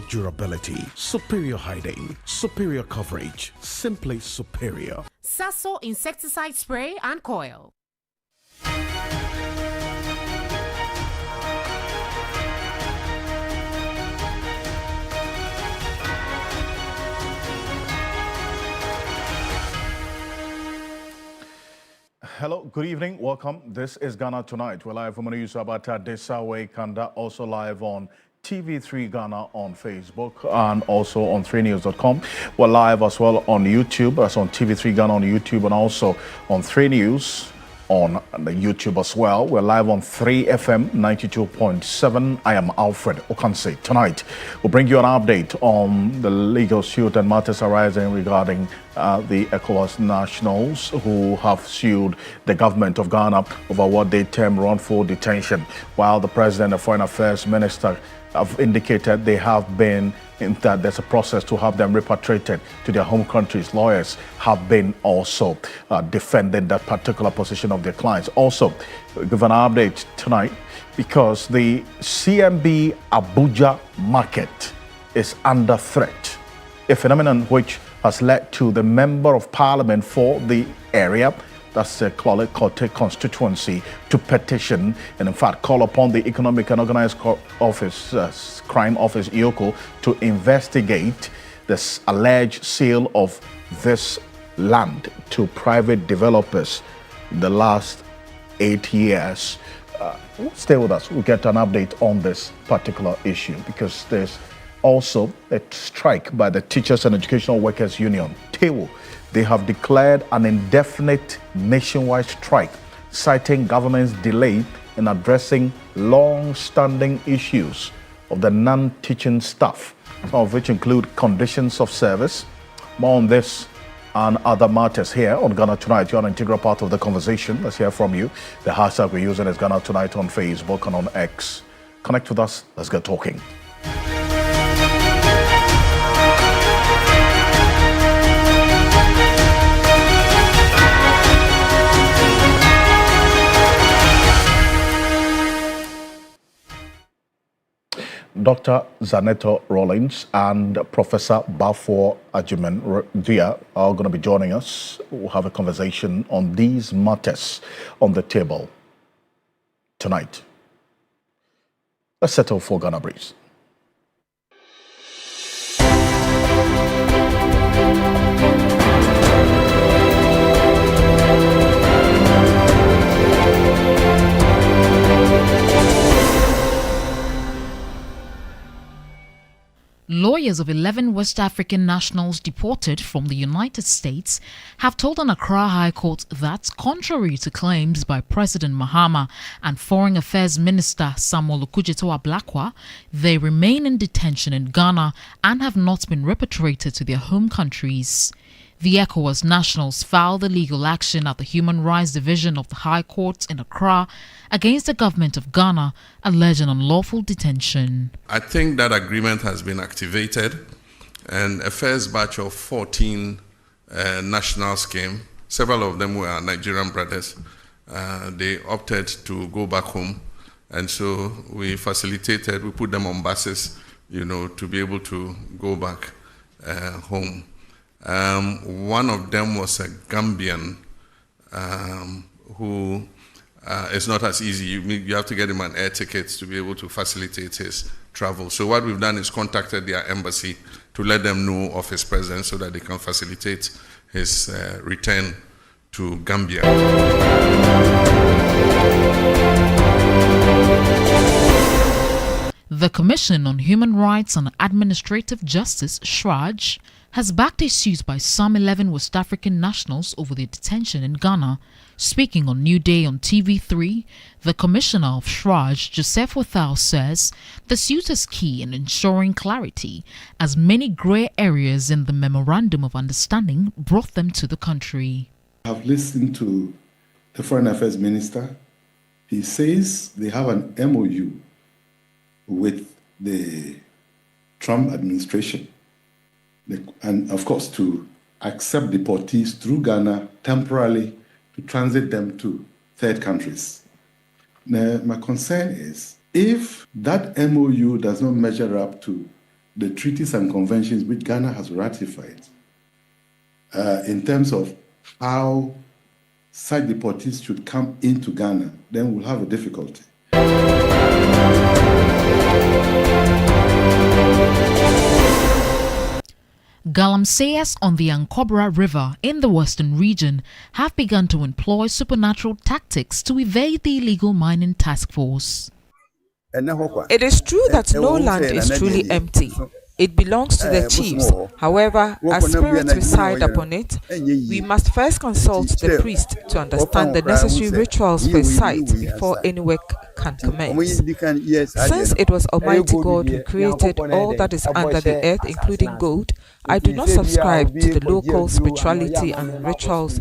Durability, superior hiding, superior coverage, simply superior. Sasso insecticide spray and coil. Hello, good evening, welcome. This is Ghana Tonight. We're live from Abata Desawe Kanda, also live on TV3 Ghana on Facebook and also on 3news.com. We're live as well on YouTube, that's on TV3 Ghana on YouTube and also on 3 News on the YouTube as well. We're live on 3FM 92.7. I am Alfred Ocansey. Tonight, we'll bring you an update on the legal suit and matters arising regarding the ECOWAS nationals who have sued the government of Ghana over what they term wrongful detention, while the President and Foreign Affairs Minister have indicated they have been in that there's a process to have them repatriated to their home countries. Lawyers have been also defending that particular position of their clients. Also, we'll give an update tonight because the CMB Abuja market is under threat, a phenomenon which has led to the Member of Parliament for the area, that's the Kote constituency, to petition and in fact call upon the Economic and Organized Office, Crime Office, EOCO, to investigate this alleged sale of this land to private developers in the last 8 years. Stay with us, we'll get an update on this particular issue because there's also a strike by the Teachers and Educational Workers Union, TEWO. They have declared an indefinite nationwide strike, citing government's delay in addressing long-standing issues of the non-teaching staff, some of which include conditions of service. More on this and other matters here on Ghana Tonight. You're an integral part of the conversation. Let's hear from you. The hashtag we're using is Ghana Tonight on Facebook and on X. Connect with us. Let's get talking. Dr. Zaneto Rollins and Professor Balfour Ajiman Dia are going to be joining us. We'll have a conversation on these matters on the table tonight. Let's settle for Ghana Breeze. Lawyers of 11 West African nationals deported from the United States have told an Accra High Court that, contrary to claims by President Mahama and Foreign Affairs Minister Samuel Okudzeto-Ablakwa, they remain in detention in Ghana and have not been repatriated to their home countries. The ECOWAS nationals filed a legal action at the Human Rights Division of the High Court in Accra against the government of Ghana, alleging unlawful detention. I think that agreement has been activated, and a first batch of 14 nationals came. Several of them were Nigerian brothers. They opted to go back home, and so we facilitated, we put them on buses, to be able to go back home. One of them was a Gambian who it's not as easy. You have to get him an air ticket to be able to facilitate his travel. So what we've done is contacted their embassy to let them know of his presence so that they can facilitate his return to Gambia. The Commission on Human Rights and Administrative Justice, SHRAJ, has backed a suit by some 11 West African nationals over their detention in Ghana. Speaking on New Day on TV3, the Commissioner of SHRAJ, Joseph Wathau, says the suit is key in ensuring clarity, as many grey areas in the Memorandum of Understanding brought them to the country. I've listened to the Foreign Affairs Minister. He says they have an MOU with the Trump administration, and of course to accept deportees through Ghana temporarily to transit them to third countries. Now, my concern is if that MOU does not measure up to the treaties and conventions which Ghana has ratified in terms of how such deportees should come into Ghana, then we'll have a difficulty. Galamseyers on the Ankobra River in the western region have begun to employ supernatural tactics to evade the illegal mining task force. It is true that no land is truly empty. It belongs to the chiefs. However, as spirits reside upon it, we must first consult the priest to understand the necessary rituals for a site before any work can commence. Since it was Almighty God who created all that is under the earth, including gold, I do not subscribe to the local spirituality and rituals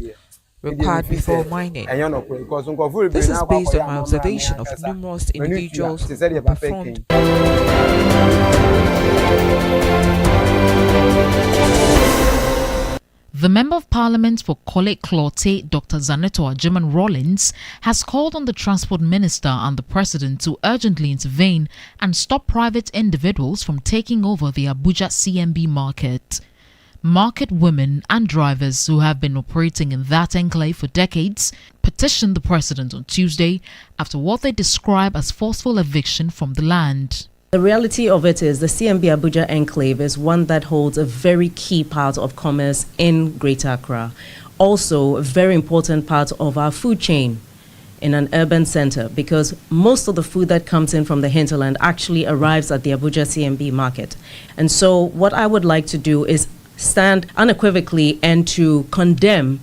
required before mining. This is based on my observation of numerous individuals who performed. The Member of Parliament for Korle Klottey, Dr. Zaneto Agyemang Rawlings, has called on the Transport Minister and the President to urgently intervene and stop private individuals from taking over the Abuja CMB market. Market women and drivers who have been operating in that enclave for decades petitioned the President on Tuesday after what they describe as forceful eviction from the land. The reality of it is the CMB Abuja enclave is one that holds a very key part of commerce in Greater Accra. Also, a very important part of our food chain in an urban center, because most of the food that comes in from the hinterland actually arrives at the Abuja CMB market. And so what I would like to do is stand unequivocally and to condemn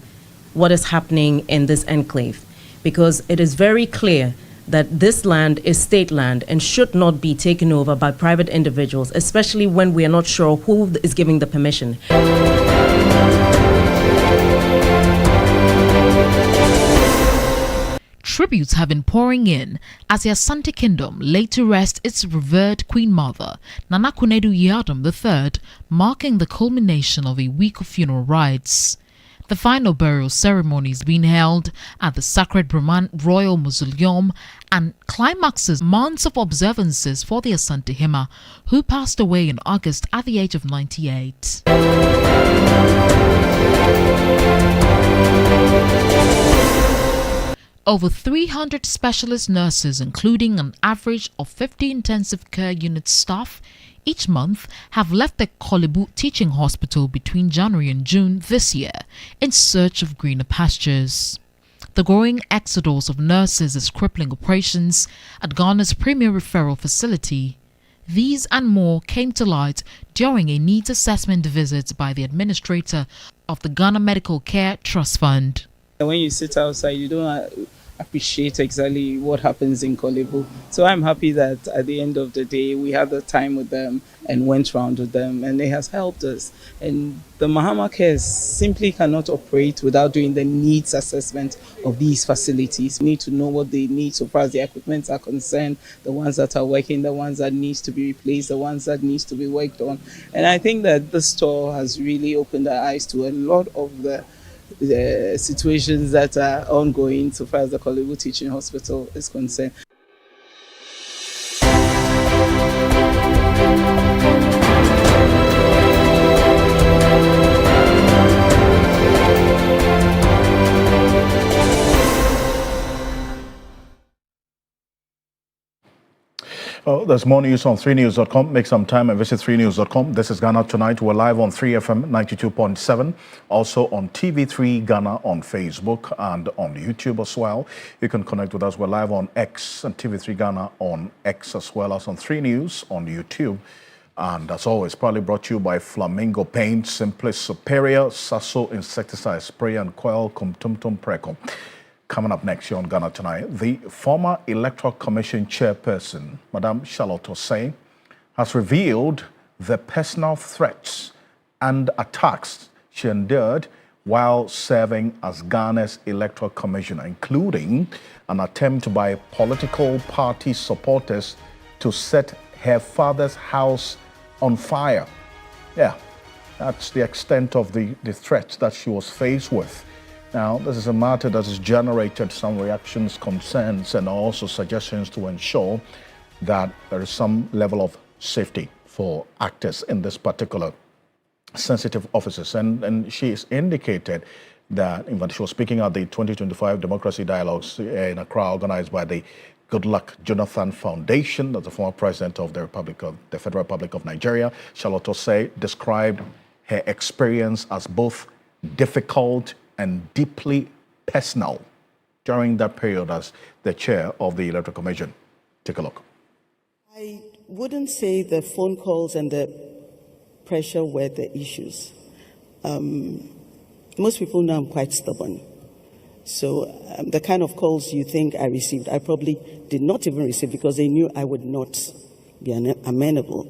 what is happening in this enclave, because it is very clear that this land is state land and should not be taken over by private individuals, especially when we are not sure who is giving the permission. Tributes have been pouring in as the Asante Kingdom laid to rest its revered Queen Mother, Nana Kunedu Yadom III, marking the culmination of a week of funeral rites. The final burial ceremony is being held at the Sacred Brahman Royal Mausoleum and climaxes months of observances for the Asante Hima, who passed away in August at the age of 98. Over 300 specialist nurses, including an average of 50 intensive care unit staff, each month have left the Kolebu Teaching Hospital between January and June this year in search of greener pastures. The growing exodus of nurses is crippling operations at Ghana's premier referral facility. These and more came to light during a needs assessment visit by the administrator of the Ghana Medical Care Trust Fund. When you sit outside, you don't appreciate exactly what happens in Kolebu. So I'm happy that at the end of the day, we had the time with them and went round with them, and it has helped us. And the Mahama Cares simply cannot operate without doing the needs assessment of these facilities. We need to know what they need so far as the equipment are concerned, the ones that are working, the ones that needs to be replaced, the ones that needs to be worked on. And I think that this tour has really opened our eyes to a lot of the situations that are ongoing so far as the Kolebu Teaching Hospital is concerned. Oh, there's more news on 3news.com. Make some time and visit 3news.com. This is Ghana Tonight. We're live on 3FM 92.7. Also on TV3 Ghana on Facebook and on YouTube as well. You can connect with us. We're live on X and TV3 Ghana on X as well as on 3 News on YouTube. And as always, probably brought to you by Flamingo Paint, Simply Superior, Sasso Insecticide Spray and Coil, Kumtumtum Preco. Coming up next year on Ghana Tonight, the former Electoral Commission chairperson, Madame Charlotte Osei, has revealed the personal threats and attacks she endured while serving as Ghana's Electoral Commissioner, including an attempt by political party supporters to set her father's house on fire. Yeah, that's the extent of the threats that she was faced with. Now, this is a matter that has generated some reactions, concerns, and also suggestions to ensure that there is some level of safety for for actors in this particular sensitive offices. And she has indicated that, in fact, she was speaking at the 2025 Democracy Dialogues in Accra, organized by the Goodluck Jonathan Foundation, that's the former president of the Federal Republic of Nigeria. Charlotte Osei described her experience as both difficult and deeply personal during that period as the chair of the Electoral Commission. Take a look. I wouldn't say the phone calls and the pressure were the issues. Most people know I'm quite stubborn. So the kind of calls you think I received, I probably did not even receive because they knew I would not be amenable.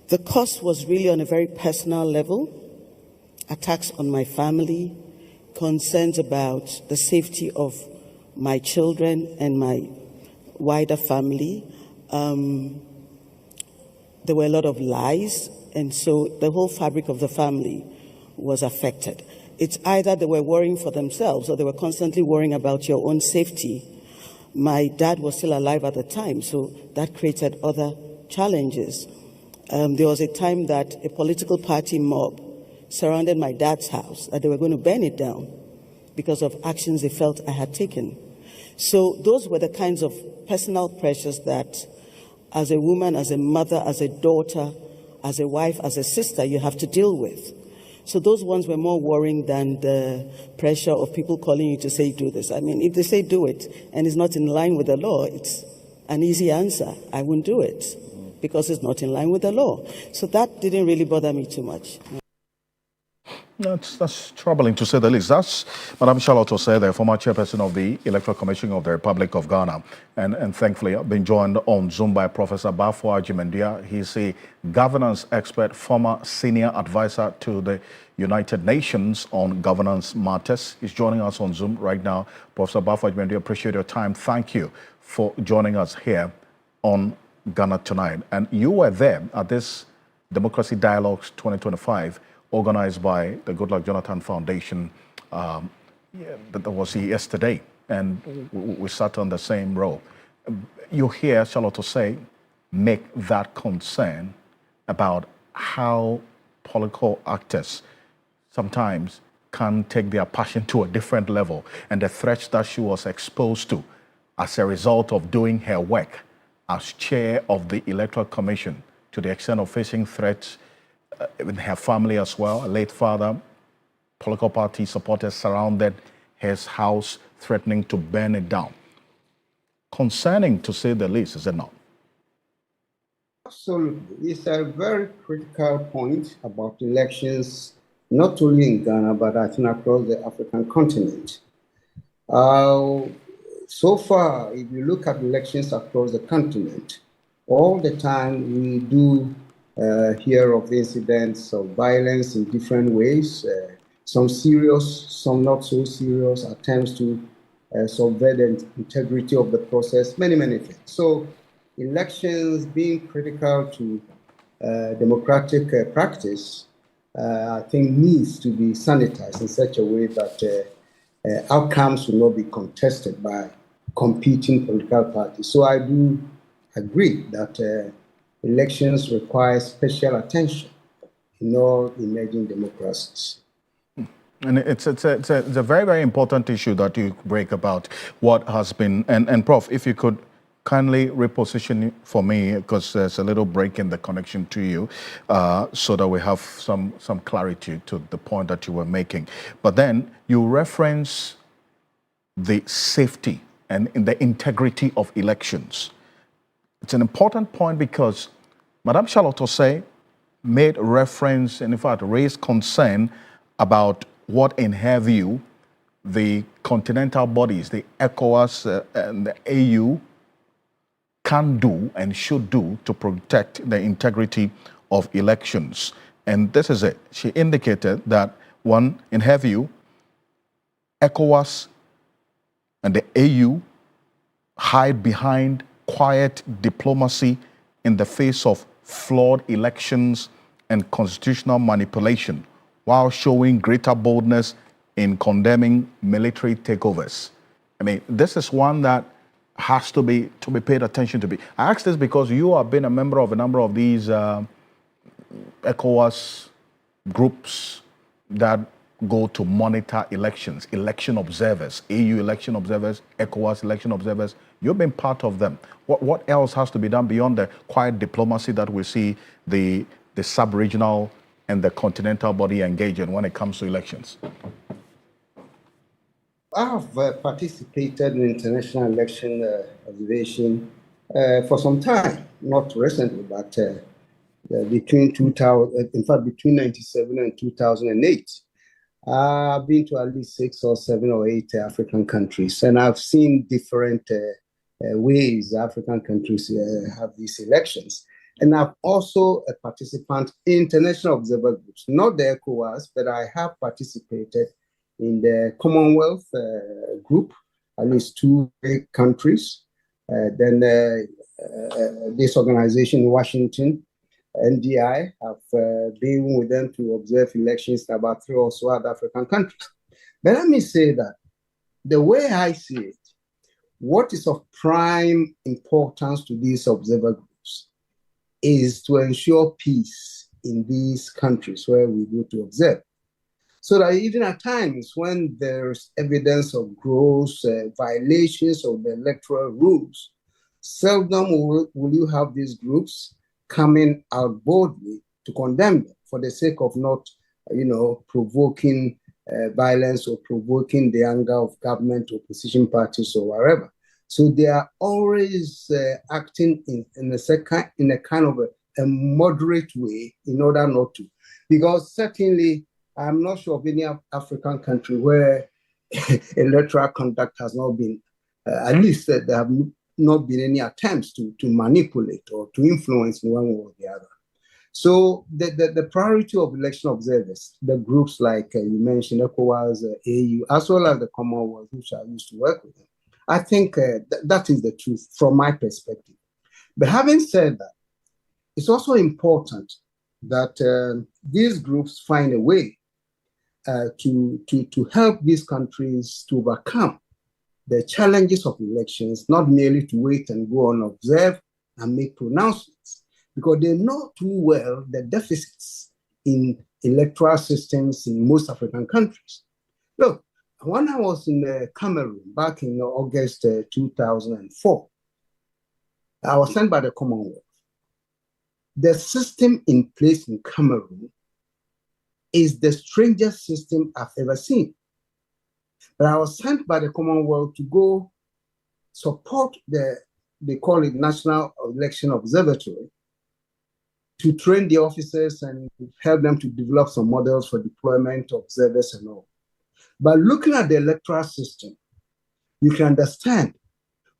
The cost was really on a very personal level. Attacks on my family, concerns about the safety of my children and my wider family. There were a lot of lies, and so the whole fabric of the family was affected. It's either they were worrying for themselves or they were constantly worrying about your own safety. My dad was still alive at the time, so that created other challenges. There was a time that a political party mob surrounded my dad's house, that they were going to burn it down because of actions they felt I had taken. So those were the kinds of personal pressures that, as a woman, as a mother, as a daughter, as a wife, as a sister, you have to deal with. So those ones were more worrying than the pressure of people calling you to say, do this. I mean, if they say do it and it's not in line with the law, it's an easy answer. I wouldn't do it because it's not in line with the law. So that didn't really bother me too much. That's troubling to say the least. That's Madam Charlotte Osei, the former chairperson of the Electoral Commission of the Republic of Ghana. And thankfully, I've been joined on Zoom by Professor Bafo Ajimendia. He's a governance expert, former senior advisor to the United Nations on governance matters. He's joining us on Zoom right now. Professor Bafo Ajimendia, appreciate your time. Thank you for joining us here on Ghana Tonight. And you were there at this Democracy Dialogues 2025, organized by the Goodluck Jonathan Foundation. That was yesterday, and we sat on the same row. You hear Charlotte Osei make that concern about how political actors sometimes can take their passion to a different level, and the threats that she was exposed to as a result of doing her work as chair of the Electoral Commission, to the extent of facing threats with her family as well. A late father, political party supporters surrounded his house, threatening to burn it down. Concerning, to say the least, is it not? Absolutely. It's a very critical point about elections, not only in Ghana, but I think across the African continent. So far, if you look at elections across the continent, all the time we do hear of incidents of violence in different ways, some serious, some not so serious, attempts to subvert the integrity of the process, many, many things. So elections being critical to democratic practice, I think needs to be sanitized in such a way that outcomes will not be contested by competing political parties. So I do agree that elections require special attention in all emerging democracies. And it's a very, very important issue that you break about what has been, and Prof, if you could kindly reposition it for me, because there's a little break in the connection to you, so that we have some clarity to the point that you were making. But then you reference the safety and the integrity of elections. It's an important point because Madame Charlotte Osei made reference and in fact raised concern about what, in her view, the continental bodies, the ECOWAS and the AU, can do and should do to protect the integrity of elections. And this is it. She indicated that, one, in her view, ECOWAS and the AU hide behind quiet diplomacy in the face of flawed elections and constitutional manipulation, while showing greater boldness in condemning military takeovers. I mean, this is one that has to be paid attention to. I ask this because you have been a member of a number of these ECOWAS groups that go to monitor elections, election observers, AU election observers, ECOWAS election observers. You've been part of them. What else has to be done beyond the quiet diplomacy that we see the sub-regional and the continental body engage in when it comes to elections? I have participated in international election observation for some time, not recently, but between 1997 and 2008. I've been to at least 6 or 7 or 8 African countries, and I've seen different ways African countries have these elections. And I'm also a participant in international observer groups, not the ECOWAS, but I have participated in the Commonwealth group, at least 2 big countries. Then this organization in Washington, NDI, have been with them to observe elections in about 3 or so other African countries. But let me say that the way I see it, what is of prime importance to these observer groups is to ensure peace in these countries where we go to observe. So that even at times when there's evidence of gross violations of the electoral rules, seldom will you have these groups coming out boldly to condemn them for the sake of not, provoking violence or provoking the anger of government, opposition parties, or wherever. So they are always acting in a kind of a moderate way in order not to. Because certainly, I'm not sure of any African country where electoral conduct has not been, at least there have not been any attempts to manipulate or to influence in one way or the other. So the priority of election observers, the groups like you mentioned, ECOWAS, AU, as well as the Commonwealth, which I used to work with them, I think that is the truth from my perspective. But having said that, it's also important that these groups find a way to help these countries to overcome the challenges of elections, not merely to wait and go on observe and make pronouncements, because they know too well the deficits in electoral systems in most African countries. Look, when I was in Cameroon back in August 2004, I was sent by the Commonwealth. The system in place in Cameroon is the strangest system I've ever seen. But I was sent by the Commonwealth to go support they call it National Election Observatory, to train the officers and help them to develop some models for deployment of observers and all. But looking at the electoral system, you can understand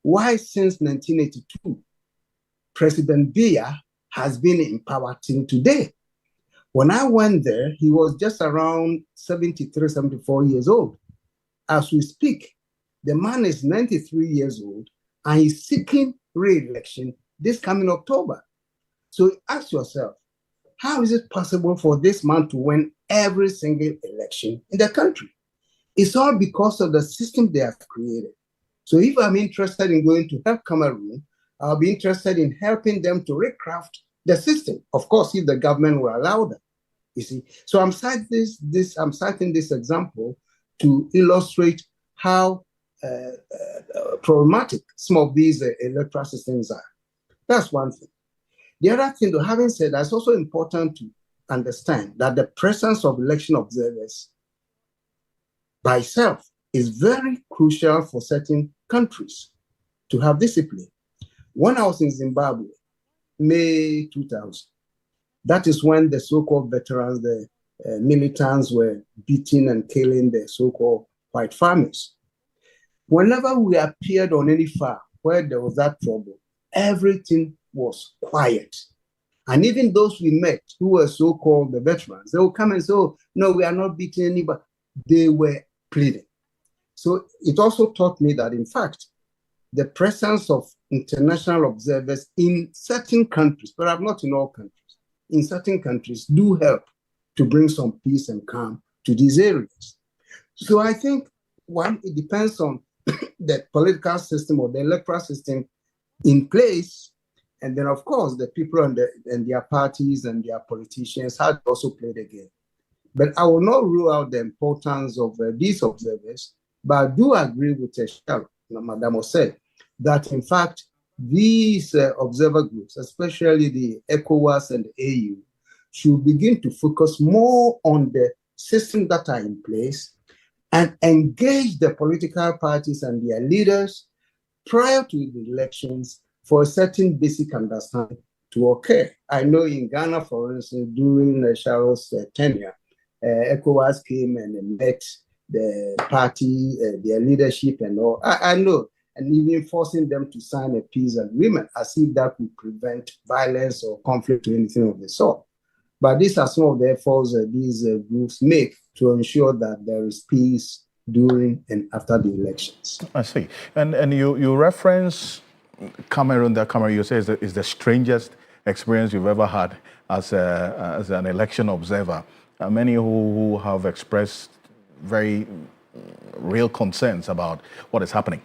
why since 1982, President Biya has been in power till today. When I went there, he was just around 73, 74 years old. As we speak, the man is 93 years old and he's seeking re-election this coming October. So ask yourself, how is it possible for this man to win every single election in the country? It's all because of the system they have created. So if I'm interested in going to help Cameroon, I'll be interested in helping them to recraft the system. Of course, if the government will allow them, you see. So I'm citing this example to illustrate how problematic some of these electoral systems are. That's one thing. The other thing, though, having said that, it's also important to understand that the presence of election observers by itself is very crucial for certain countries to have discipline. When I was in Zimbabwe, May 2000, that is when the so-called veterans, the militants were beating and killing the so-called white farmers. Whenever we appeared on any farm where there was that trouble, everything was quiet. And even those we met who were so-called the veterans, they would come and say, oh, no, we are not beating anybody. They were pleading. So it also taught me that, in fact, the presence of international observers in certain countries, perhaps not in all countries, in certain countries do help to bring some peace and calm to these areas. So I think, one, it depends on the political system or the electoral system in place. And then, of course, the people and their parties and their politicians had also played the game. But I will not rule out the importance of these observers, but I do agree with Madame said, that in fact, these observer groups, especially the ECOWAS and the AU, should begin to focus more on the systems that are in place and engage the political parties and their leaders prior to the elections for a certain basic understanding to occur. I know in Ghana, for instance, during Charles' tenure, ECOWAS came and met the party, their leadership and all. I know, and even forcing them to sign a peace agreement as if that would prevent violence or conflict or anything of the sort. But these are some of the efforts these groups make to ensure that there is peace during and after the elections. I see. And you reference Cameroon. That Cameroon, you say, is the strangest experience you've ever had as an election observer. Many who have expressed very real concerns about what is happening.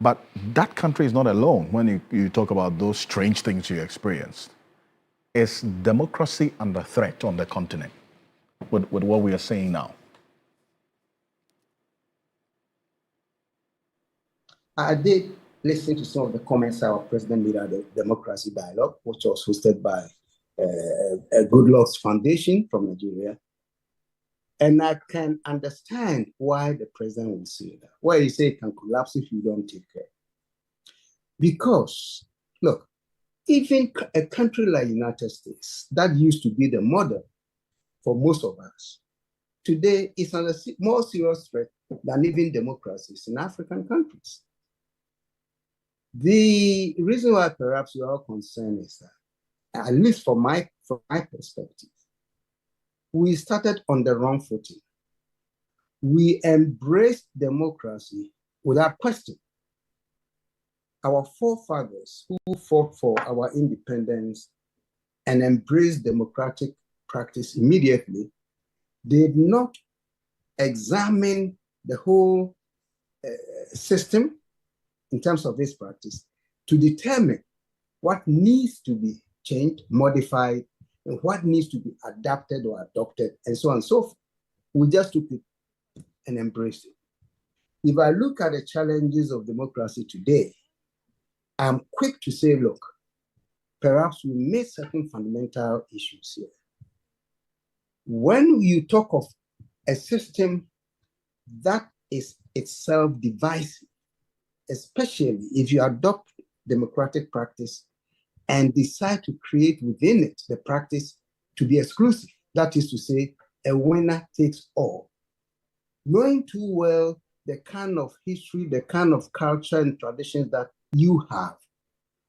But that country is not alone when you talk about those strange things you experienced. Is democracy under threat on the continent with what we are saying now? I did listen to some of the comments our president made at the Democracy Dialogue, which was hosted by a Goodluck's Foundation from Nigeria. And I can understand why the president would say that. Why he say it can collapse if you don't take care. Because, look, even a country like the United States, that used to be the model for most of us, today is under more serious threat than even democracies in African countries. The reason why perhaps we are all concerned is that, at least from my perspective, we started on the wrong footing. We embraced democracy without question. Our forefathers who fought for our independence and embraced democratic practice immediately did not examine the whole system in terms of this practice to determine what needs to be changed, modified, and what needs to be adapted or adopted, and so on and so forth. We just took it and embraced it. If I look at the challenges of democracy today, I'm quick to say, look, perhaps we made certain fundamental issues here. When you talk of a system that is itself divisive, especially if you adopt democratic practice and decide to create within it the practice to be exclusive, that is to say, a winner takes all. Knowing too well the kind of history, the kind of culture and traditions that you have,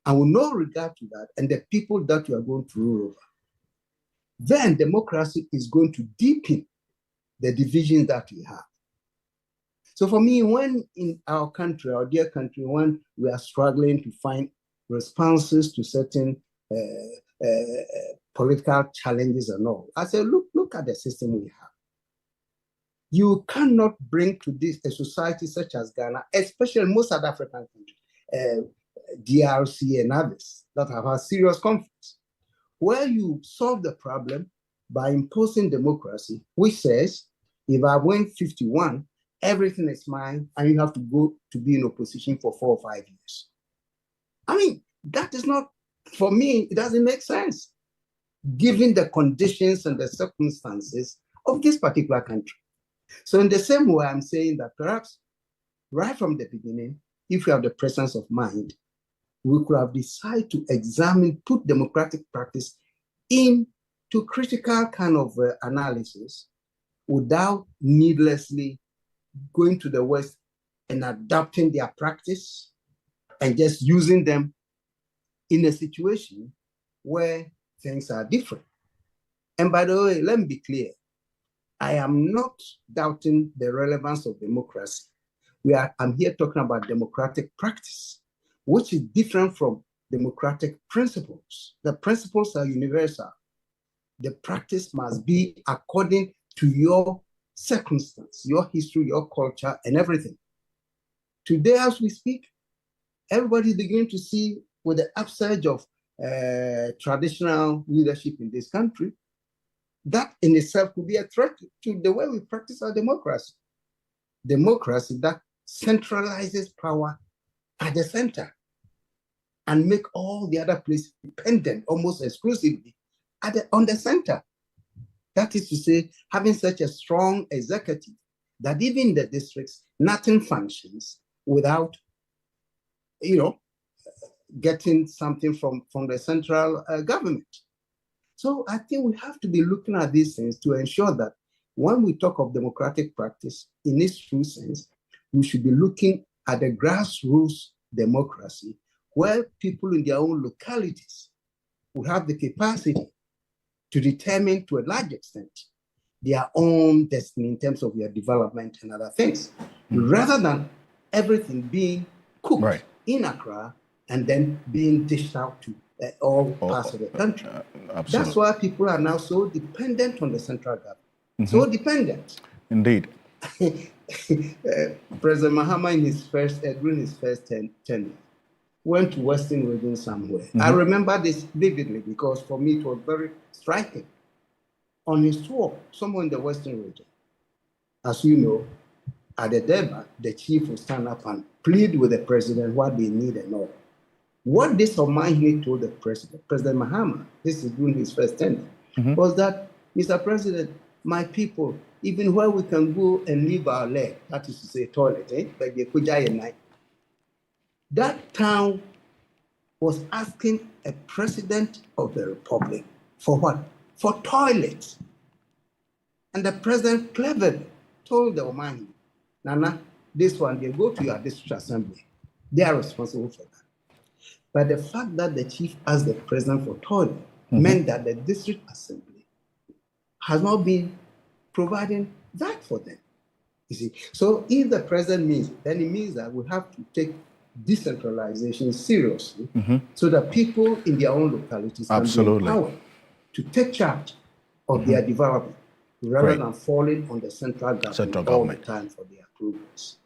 and with no regard to that, and the people that you are going to rule over, then democracy is going to deepen the divisions that we have. So for me, when in our country, our dear country, when we are struggling to find responses to certain political challenges and all, I say, look at the system we have. You cannot bring to this a society such as Ghana, especially most South African countries, DRC and others that have had serious conflicts, where you solve the problem by imposing democracy, which says, if I win 51, everything is mine, and you have to go to be in opposition for 4 or 5 years. I mean, that is not, for me, it doesn't make sense, given the conditions and the circumstances of this particular country. So in the same way, I'm saying that perhaps right from the beginning, if we have the presence of mind, we could have decided to examine, put democratic practice into critical kind of analysis without needlessly going to the West and adopting their practice and just using them in a situation where things are different. And by the way, let me be clear. I am not doubting the relevance of democracy. I'm here talking about democratic practice, which is different from democratic principles. The principles are universal. The practice must be according to your circumstance, your history, your culture, and everything. Today, as we speak, everybody is beginning to see with the upsurge of traditional leadership in this country, that in itself could be a threat to the way we practice our democracy. Democracy that centralizes power at the center and make all the other places dependent almost exclusively on the center. That is to say, having such a strong executive that even in the districts, nothing functions without, getting something from the central government. So I think we have to be looking at these things to ensure that when we talk of democratic practice in its true sense, we should be looking at the grassroots democracy where people in their own localities will have the capacity to determine to a large extent their own destiny in terms of their development and other things, rather than everything being cooked in Accra and then being dished out to all parts of the country. That's why people are now so dependent on the central government. So dependent. Indeed. President Mahama during his first tenure, went to Western region somewhere. I remember this vividly because for me it was very striking. On his tour, somewhere in the Western region, as you know, at the Durban, the chief will stand up and plead with the president what they need and all. What this Omahini told the president, President Mahama, this is during his first tenure, was that, Mr. President, my people, even where we can go and leave our leg, that is to say toilet, like the Kujaya night, that town was asking a president of the republic for what? For toilets. And the president cleverly told the Omani, Nana, this one, they go to your district assembly. They are responsible for that. But the fact that the chief asked the president for toilet meant that the district assembly has not been providing that for them. You see, so if the president means it, then it means that we have to take decentralization seriously so that people in their own localities can be empowered to take charge of their development rather than falling on the central government all the time for their progress.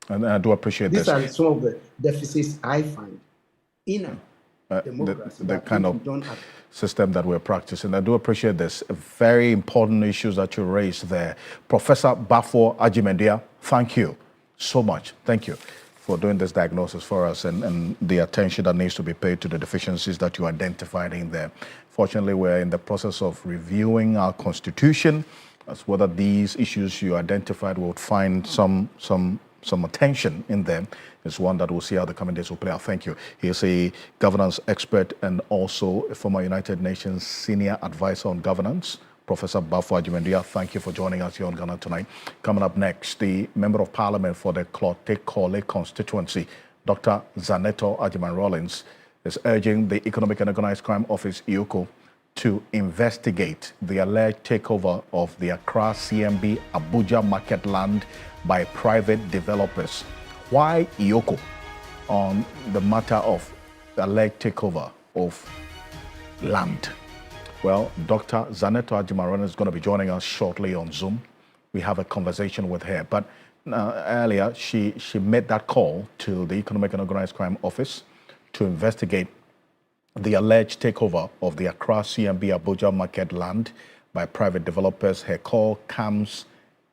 And I do appreciate These this. are some of the deficits I find in democracy. The kind of system that we're practicing. I do appreciate this. Very important issues that you raised there. Professor Bafo Ajimendia, thank you so much. Thank you for doing this diagnosis for us and the attention that needs to be paid to the deficiencies that you identified in there. Fortunately, we're in the process of reviewing our constitution as whether these issues you identified would find some attention in them. Is one that we'll see how the coming days will play out. Thank you. He is a governance expert and also a former United Nations senior advisor on governance. Professor Bafo Ajimendia, thank you for joining us here on Ghana Tonight. Coming up next, the Member of Parliament for the Klote-Kole constituency, Dr. Zaneto Ajiman-Rawlings, is urging the Economic and Organized Crime Office, EOCO, to investigate the alleged takeover of the Accra CMB Abuja market land by private developers. Why EOCO on the matter of the alleged takeover of land? Well, Dr. Zaneto Ajiman is going to be joining us shortly on Zoom. We have a conversation with her. But earlier, she made that call to the Economic and Organized Crime Office to investigate the alleged takeover of the Accra CMB Abuja market land by private developers. Her call comes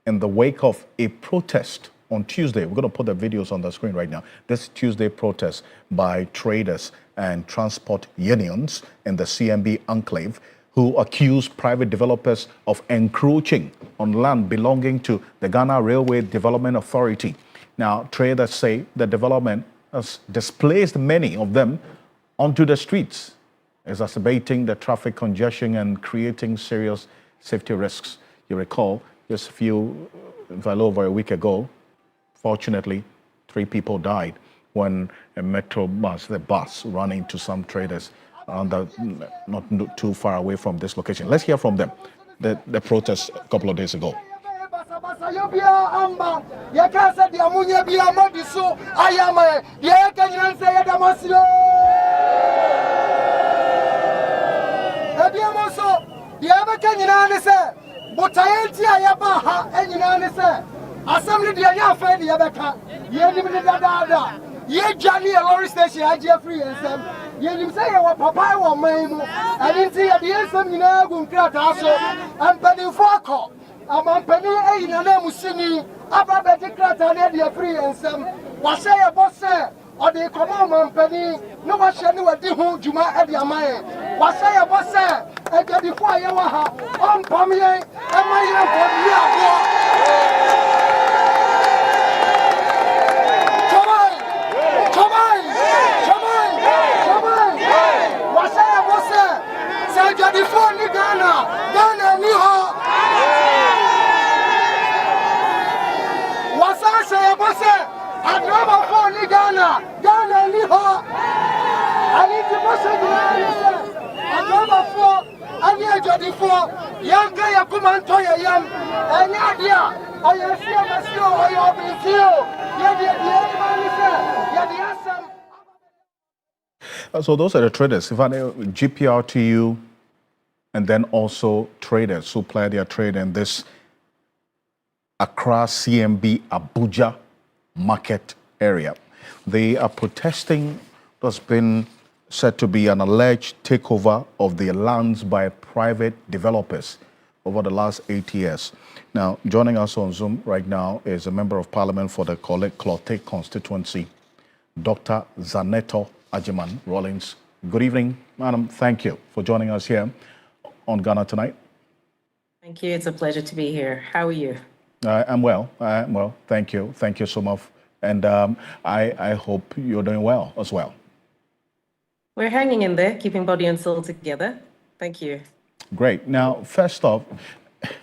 in the wake of a protest on Tuesday. We're going to put the videos on the screen right now. This Tuesday protest by traders and transport unions in the CMB enclave who accuse private developers of encroaching on land belonging to the Ghana Railway Development Authority. Now, traders say the development has displaced many of them onto the streets, exacerbating the traffic congestion and creating serious safety risks. You recall, just a little over a week ago, fortunately, 3 people died when a metro bus, the bus, ran into some traders not too far away from this location. Let's hear from them, the protest a couple of days ago. Assembly the ya fair the abeka. Ye nim the dada. Ye Johnny a lorry station I free and some. Ye nim say what papa wa man. I didn't see at the end some na gun krata so. I'm penny for I'm penny in a name singing. Aba beti krata na free and some. What say a boss say? Or the command penny. No one shall know what the whole Juma at your mind. What say a boss say? I get the fire. On Pammy and So those are the traders. If I know GPRTU and then also traders who play their trade in this Accra CMB Abuja market area. They are protesting. There's been said to be an alleged takeover of the lands by private developers over the last 8 years. Now, joining us on Zoom right now is a member of parliament for the Clote constituency, Dr. Zaneto Ajiman Rollins. Good evening, madam. Thank you for joining us here on Ghana Tonight. Thank you. It's a pleasure to be here. How are you? I'm well. Thank you. Thank you so much. And I hope you're doing well as well. We're hanging in there, keeping body and soul together. Thank you. Great. Now, first off,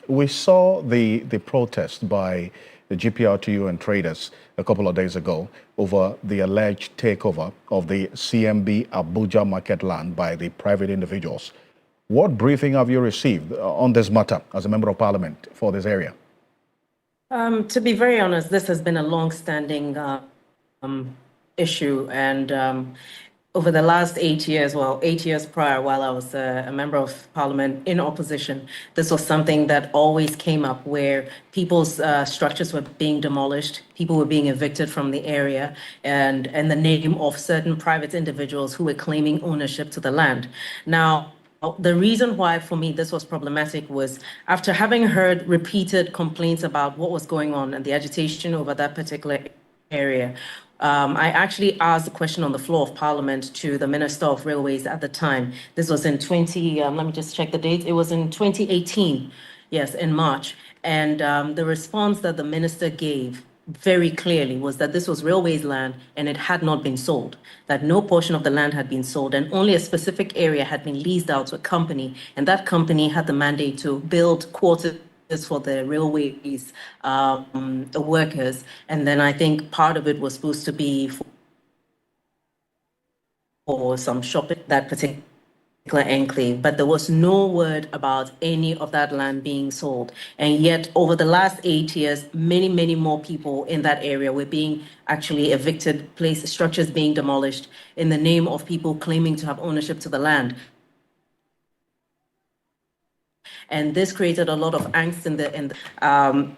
we saw the protest by the GPRTU and traders a couple of days ago over the alleged takeover of the CMB Abuja market land by the private individuals. What briefing have you received on this matter as a member of parliament for this area? To be very honest, this has been a long-standing issue, and over the last 8 years, 8 years prior, while I was a member of parliament in opposition, this was something that always came up where people's structures were being demolished, people were being evicted from the area, and in the name of certain private individuals who were claiming ownership to the land. Now, the reason why, for me, this was problematic was after having heard repeated complaints about what was going on and the agitation over that particular area, I actually asked the question on the floor of Parliament to the Minister of Railways at the time. This was in let me just check the date. It was in 2018, yes, in March. And the response that the minister gave very clearly was that this was railways land and it had not been sold, that no portion of the land had been sold and only a specific area had been leased out to a company, and that company had the mandate to build quarters for the railways workers, and then I think part of it was supposed to be for some shopping, that particular enclave, but there was no word about any of that land being sold. And yet over the last 8 years, many more people in that area were being actually evicted, structures being demolished in the name of people claiming to have ownership to the land. And this created a lot of angst in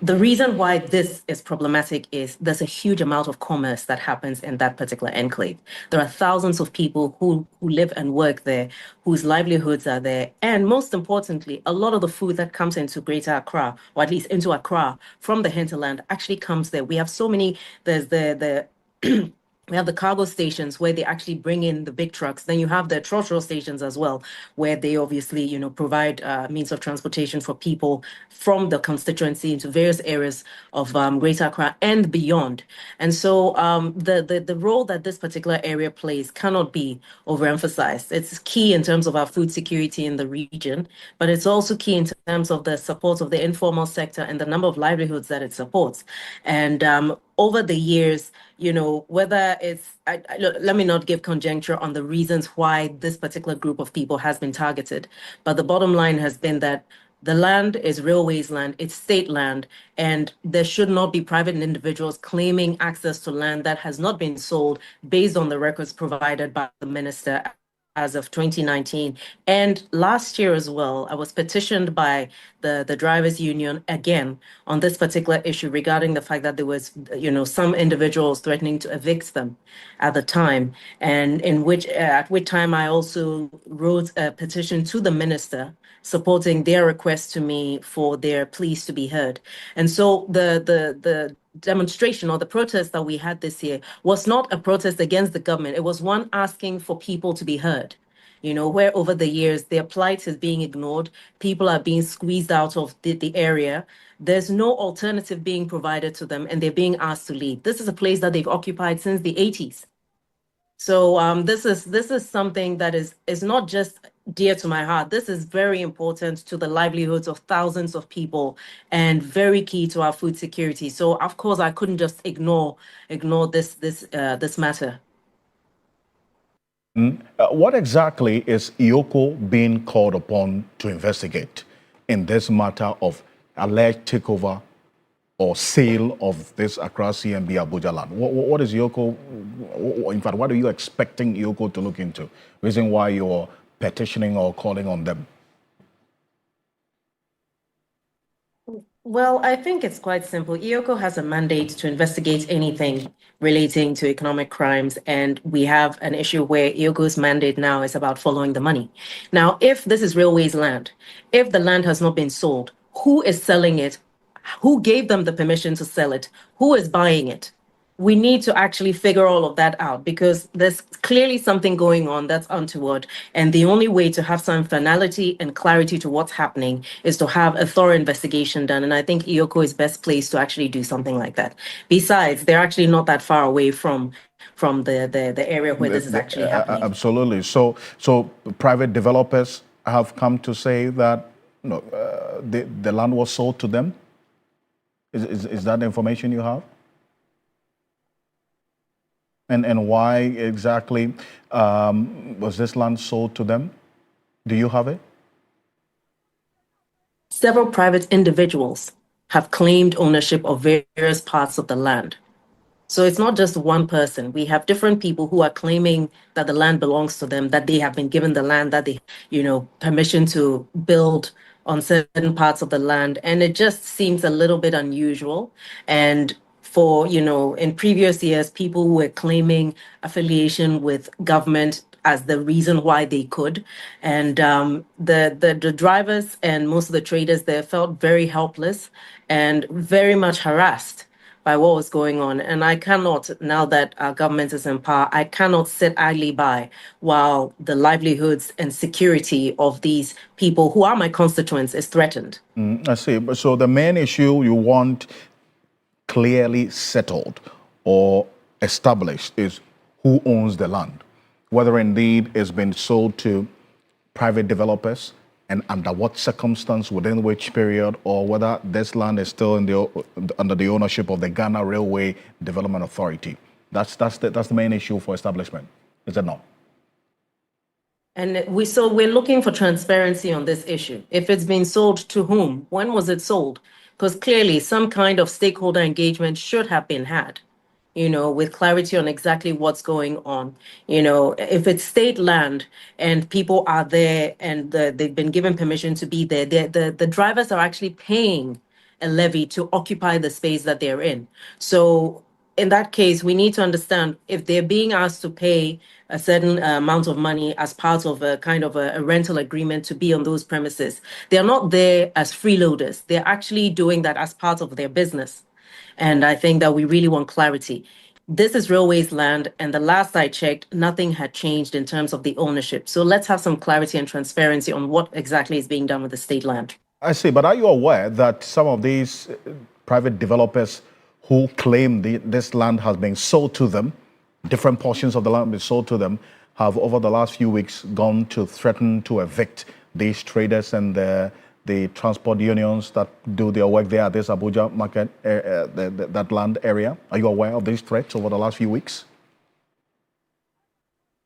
the reason why this is problematic is there's a huge amount of commerce that happens in that particular enclave. There are thousands of people who live and work there, whose livelihoods are there. And most importantly, a lot of the food that comes into Greater Accra, or at least into Accra from the hinterland, actually comes there. We have so many, there's we have the cargo stations where they actually bring in the big trucks. Then you have the trotro stations as well, where they obviously, provide means of transportation for people from the constituency into various areas of Greater Accra and beyond. And so the role that this particular area plays cannot be overemphasized. It's key in terms of our food security in the region, but it's also key in terms of the support of the informal sector and the number of livelihoods that it supports. And over the years, whether it's, let me not give conjecture on the reasons why this particular group of people has been targeted, but the bottom line has been that the land is railways land, it's state land, and there should not be private individuals claiming access to land that has not been sold based on the records provided by the minister as of 2019. And last year as well, I was petitioned by the drivers union again on this particular issue regarding the fact that there was, some individuals threatening to evict them at the time, and at which time I also wrote a petition to the minister supporting their request to me for their pleas to be heard. And so the demonstration or the protest that we had this year was not a protest against the government. It was one asking for people to be heard. Where over the years their plight is being ignored, people are being squeezed out of the area. There's no alternative being provided to them, and they're being asked to leave. This is a place that they've occupied since the 80s. So this is something that is not just dear to my heart. This is very important to the livelihoods of thousands of people and very key to our food security. So of course I couldn't just ignore this matter. What exactly is IOCO being called upon to investigate in this matter of alleged takeover or sale of this Accra CMB Abuja land? What is IOCO, in fact, what are you expecting IOCO to look into? Reason why you're petitioning or calling on them? Well, I think it's quite simple. IOCO has a mandate to investigate anything relating to economic crimes, and we have an issue where IOCO's mandate now is about following the money. Now, if this is railways land, if the land has not been sold, who is selling it? Who gave them the permission to sell it? Who is buying it? We need to actually figure all of that out, because there's clearly something going on that's untoward. And the only way to have some finality and clarity to what's happening is to have a thorough investigation done. And I think IOCO is best placed to actually do something like that. Besides, they're actually not that far away from the area where this is actually happening. Absolutely. So private developers have come to say that the land was sold to them. Is that the information you have? And why exactly was this land sold to them? Do you have it? Several private individuals have claimed ownership of various parts of the land. So it's not just one person. We have different people who are claiming that the land belongs to them, that they have been given the land, that they, permission to build on certain parts of the land. And it just seems a little bit unusual. And for, in previous years, people were claiming affiliation with government as the reason why they could. And the drivers and most of the traders there felt very helpless and very much harassed by what was going on. And I cannot, now that our government is in power, I cannot sit idly by while the livelihoods and security of these people who are my constituents is threatened. I see. So the main issue you want clearly settled or established is who owns the land, whether indeed it's been sold to private developers and under what circumstance, within which period, or whether this land is still under the ownership of the Ghana Railway Development Authority. That's the main issue for establishment, is it not? And we're looking for transparency on this issue. If it's been sold to whom, when was it sold? Because clearly some kind of stakeholder engagement should have been had, with clarity on exactly what's going on. If it's state land and people are there and they've been given permission to be there, the drivers are actually paying a levy to occupy the space that they're in. So in that case, we need to understand if they're being asked to pay a certain amount of money as part of a kind of a rental agreement to be on those premises. They're not there as freeloaders. They're actually doing that as part of their business. And I think that we really want clarity. This is railways land, and the last I checked, nothing had changed in terms of the ownership. So let's have some clarity and transparency on what exactly is being done with the state land. I see, but are you aware that some of these private developers who claim this land has been sold to them, different portions of the land have been sold to them, have over the last few weeks gone to threaten to evict these traders and the transport unions that do their work there at this Abuja market, that land area? Are you aware of these threats over the last few weeks?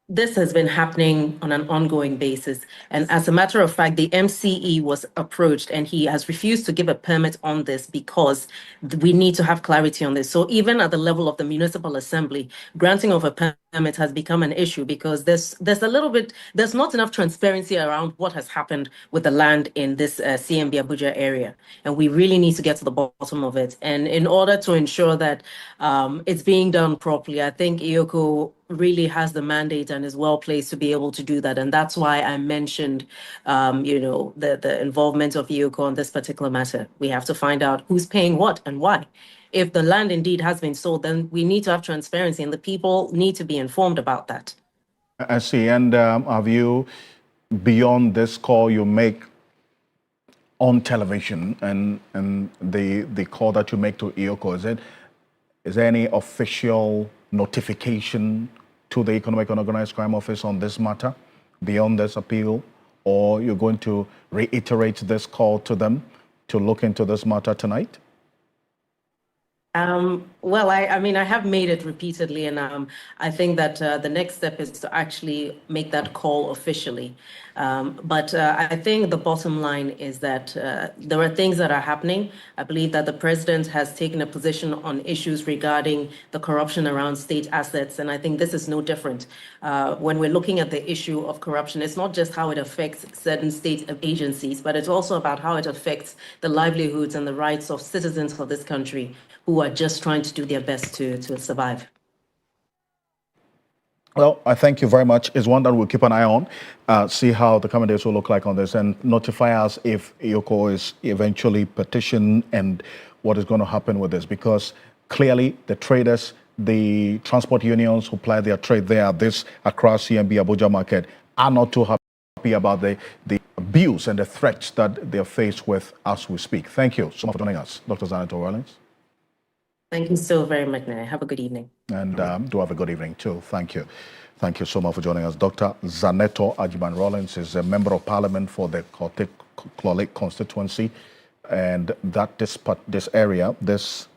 this has been happening on an ongoing basis. And as a matter of fact, the MCE was approached and he has refused to give a permit on this because we need to have clarity on this. So even at the level of the municipal assembly, granting of a permit has become an issue because there's not enough transparency around what has happened with the land in this CMB Abuja area. And we really need to get to the bottom of it. And in order to ensure that it's being done properly, I think EOCO really has the mandate and is well placed to be able to do that. And that's why I mentioned, the involvement of EOCO on this particular matter. We have to find out who's paying what and why. If the land indeed has been sold, then we need to have transparency and the people need to be informed about that. I see. And have you, beyond this call you make on television and the call that you make to EOCO, is there any official notification to the Economic and Organized Crime Office on this matter beyond this appeal, or you're going to reiterate this call to them to look into this matter tonight? Well, I have made it repeatedly, and I think that the next step is to actually make that call officially. But I think the bottom line is that there are things that are happening. I believe that the president has taken a position on issues regarding the corruption around state assets, and I think this is no different. When we're looking at the issue of corruption, it's not just how it affects certain state agencies, but it's also about how it affects the livelihoods and the rights of citizens of this country who are just trying to do their best to survive. Well, I thank you very much. It's one that we'll keep an eye on, see how the coming days will look like on this, and notify us if EOCO is eventually petitioned and what is going to happen with this. Because clearly the traders, the transport unions who ply their trade there at this Accra CMB Abuja market are not too happy about the abuse and the threats that they're faced with as we speak. Thank you so much for joining us, Dr. Zaneto Rollins. Thank you so very much, Nene. Have a good evening. And do have a good evening, too. Thank you. Thank you so much for joining us. Dr. Zaneto Ajiman Rollins is a member of parliament for the Korle constituency. And that this area, this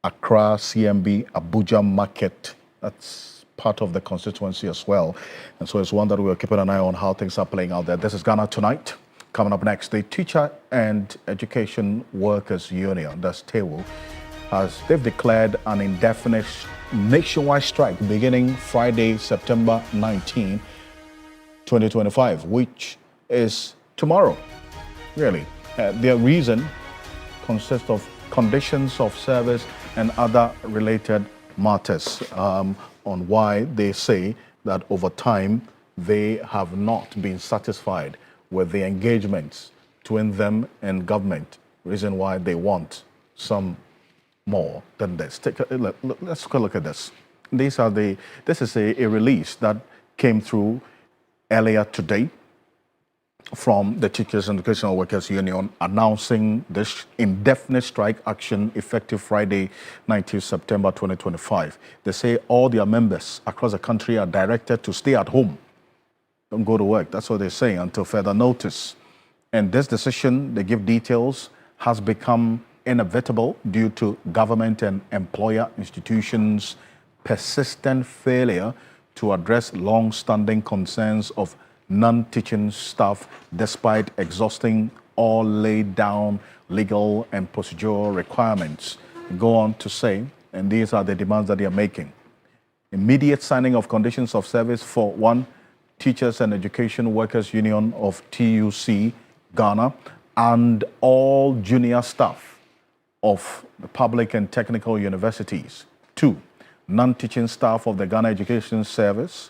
Accra CMB Abuja market, that's part of the constituency as well. And so it's one that we're keeping an eye on how things are playing out there. This is Ghana Tonight. Coming up next, the Teacher and Education Workers Union, that's TEWU, they've declared an indefinite nationwide strike beginning Friday, September 19, 2025, which is tomorrow, really. Their reason consists of conditions of service and other related matters on why they say that over time they have not been satisfied with the engagements between them and government, reason why they want some more than this. Let's take a look at this. This is a release that came through earlier today from the Teachers and Educational Workers Union announcing this indefinite strike action effective Friday, 19 September 2025. They say all their members across the country are directed to stay at home. Don't go to work. That's what they're saying until further notice. And this decision, they give details, has become inevitable due to government and employer institutions' persistent failure to address long-standing concerns of non-teaching staff despite exhausting all laid down legal and procedural requirements. Go on to say, and these are the demands that they are making. Immediate signing of conditions of service for one, Teachers and Education Workers Union of TUC, Ghana, and all junior staff of the public and technical universities. 2, non-teaching staff of the Ghana Education Service,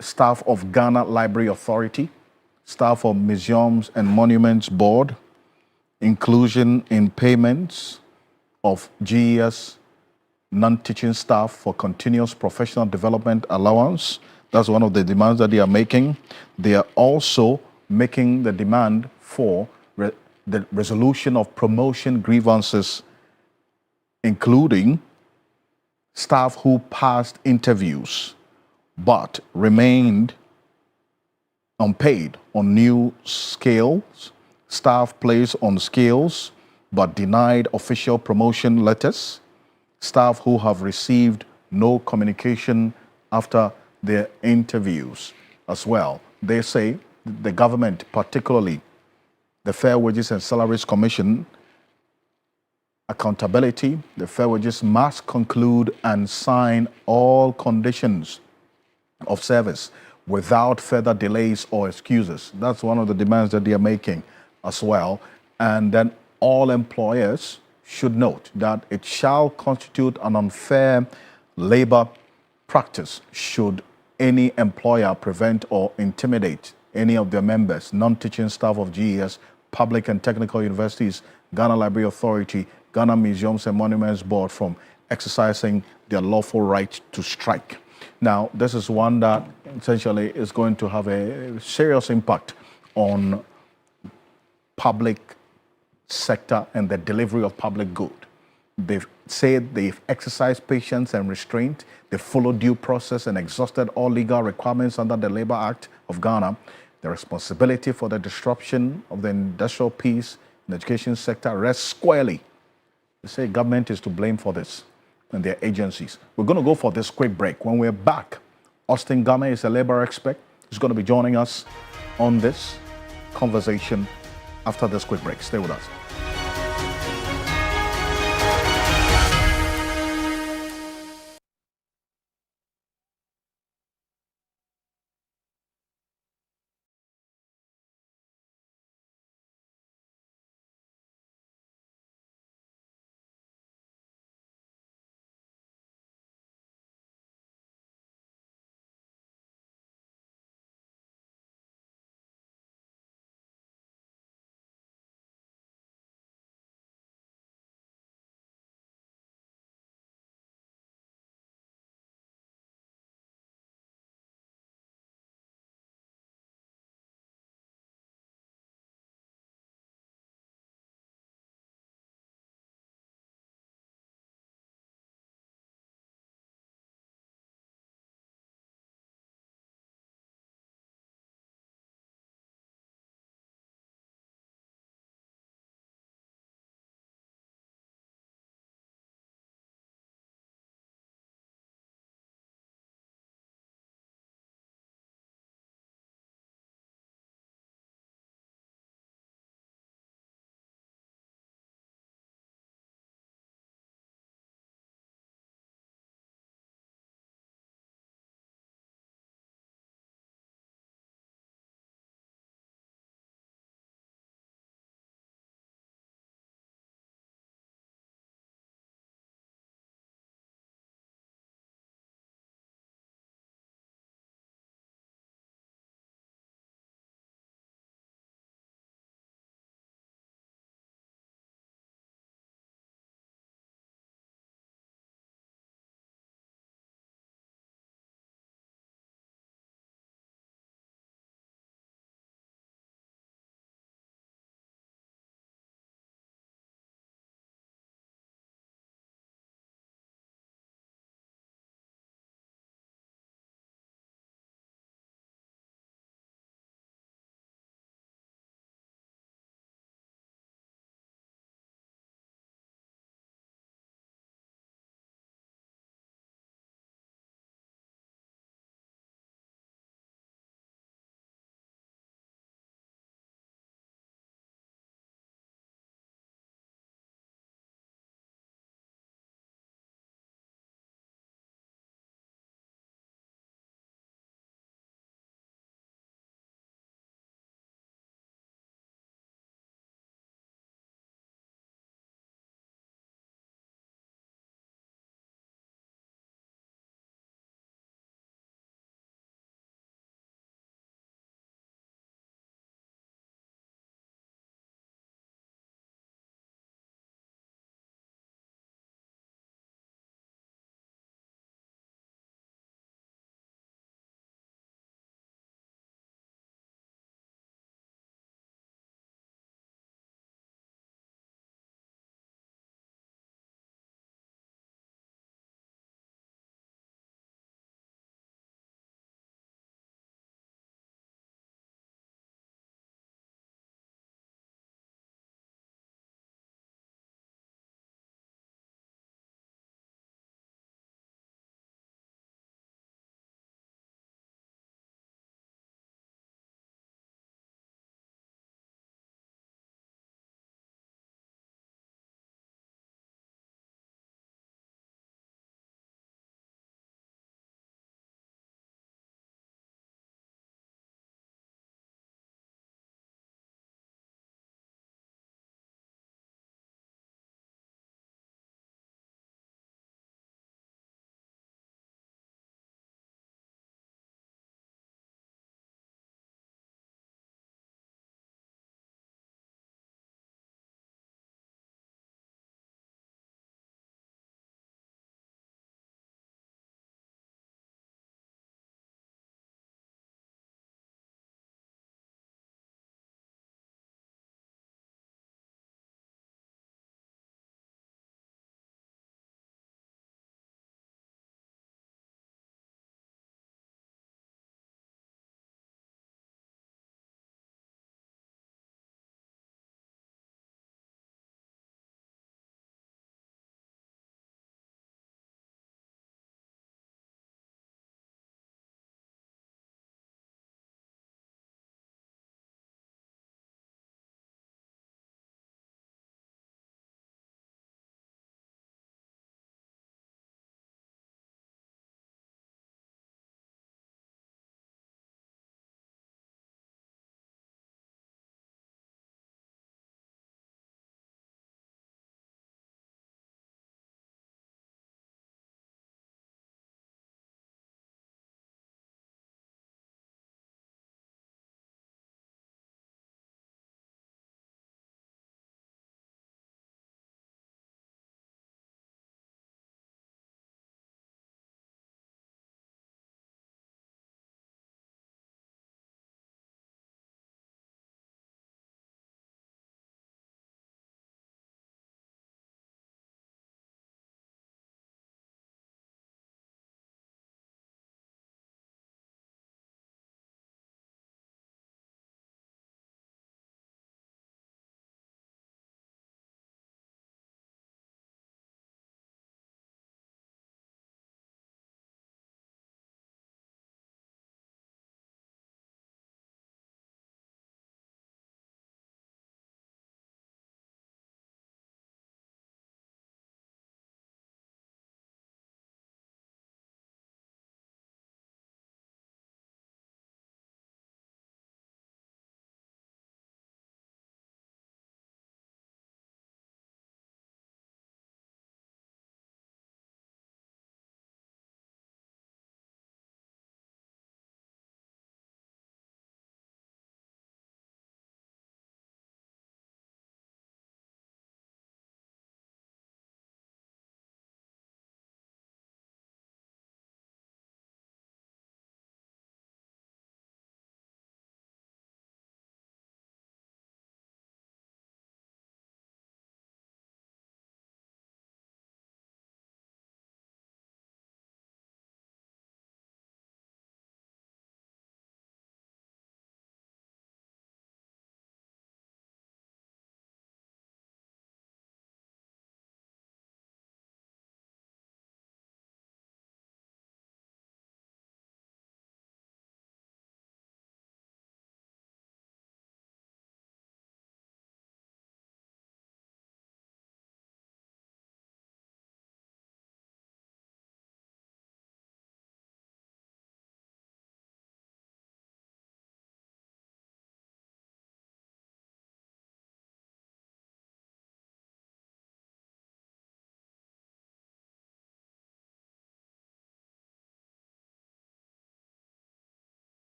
staff of Ghana Library Authority, staff of Museums and Monuments Board, inclusion in payments of GES non-teaching staff for continuous professional development allowance. That's one of the demands that they are making. They are also making the demand for the resolution of promotion grievances, including staff who passed interviews but remained unpaid on new scales, staff placed on scales but denied official promotion letters, staff who have received no communication after their interviews as well. They say the government, particularly the Fair Wages and Salaries Commission, accountability, the Fair Wages must conclude and sign all conditions of service without further delays or excuses. That's one of the demands that they are making as well. And then all employers should note that it shall constitute an unfair labor practice should any employer prevent or intimidate any of their members, non-teaching staff of GES, public and technical universities, Ghana Library Authority, Ghana Museums and Monuments Board from exercising their lawful right to strike. Now, this is one that essentially is going to have a serious impact on public sector and the delivery of public good. They've said they've exercised patience and restraint. They followed due process and exhausted all legal requirements under the Labour Act of Ghana. The responsibility for the disruption of the industrial peace in the education sector rests squarely. They say government is to blame for this and their agencies. We're going to go for this quick break. When we're back, Austin Gama is a labor expert. He's going to be joining us on this conversation after this quick break. Stay with us.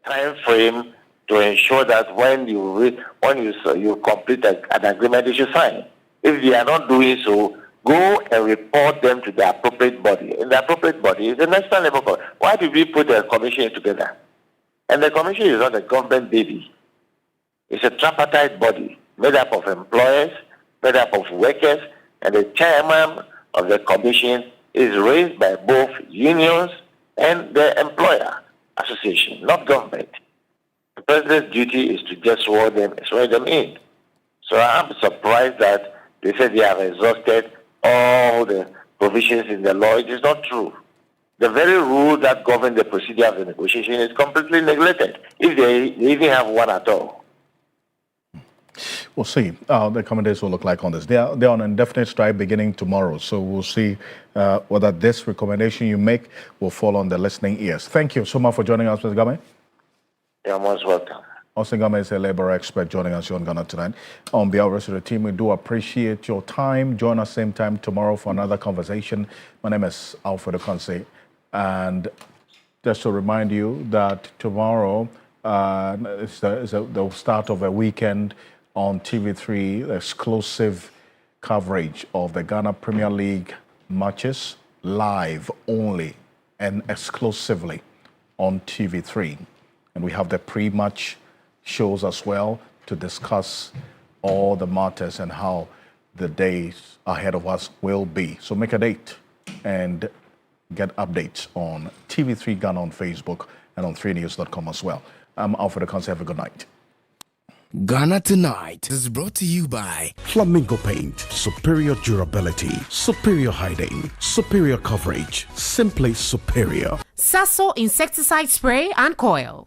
time frame to ensure that when you complete an agreement, you should sign. If they are not doing so, go and report them to the appropriate body. And the appropriate body is the National Labour Court. Why did we put a commission together? And the commission is not a government baby. It's a tripartite body made up of employers, made up of workers, and the chairman of the commission is raised by both unions and the employer association, not government. The president's duty is to just swear them in. So I'm surprised that they said they have exhausted all the provisions in the law. It is not true. The very rule that governs the procedure of the negotiation is completely neglected, if they even have one at all. We'll see the coming days will look like on this. They're on an indefinite strike beginning tomorrow, so we'll see whether this recommendation you make will fall on the listening ears. Thank you so much for joining us, Mr. Game. You're most welcome. Austin Game is a labor expert joining us here on Ghana Tonight. On behalf of the rest of the team, we do appreciate your time. Join us same time tomorrow for another conversation. My name is Alfred Ocansey. And just to remind you that tomorrow is the start of a weekend on TV3, exclusive coverage of the Ghana Premier League matches, live only and exclusively on TV3. And we have the pre-match shows as well to discuss all the matters and how the days ahead of us will be. So make a date and get updates on TV3 Ghana on Facebook and on 3news.com as well. I'm Alfred Ocansey. Have a good night. Ghana Tonight is brought to you by Flamingo Paint. Superior durability, superior hiding, superior coverage, simply superior. Sasso insecticide spray and coil.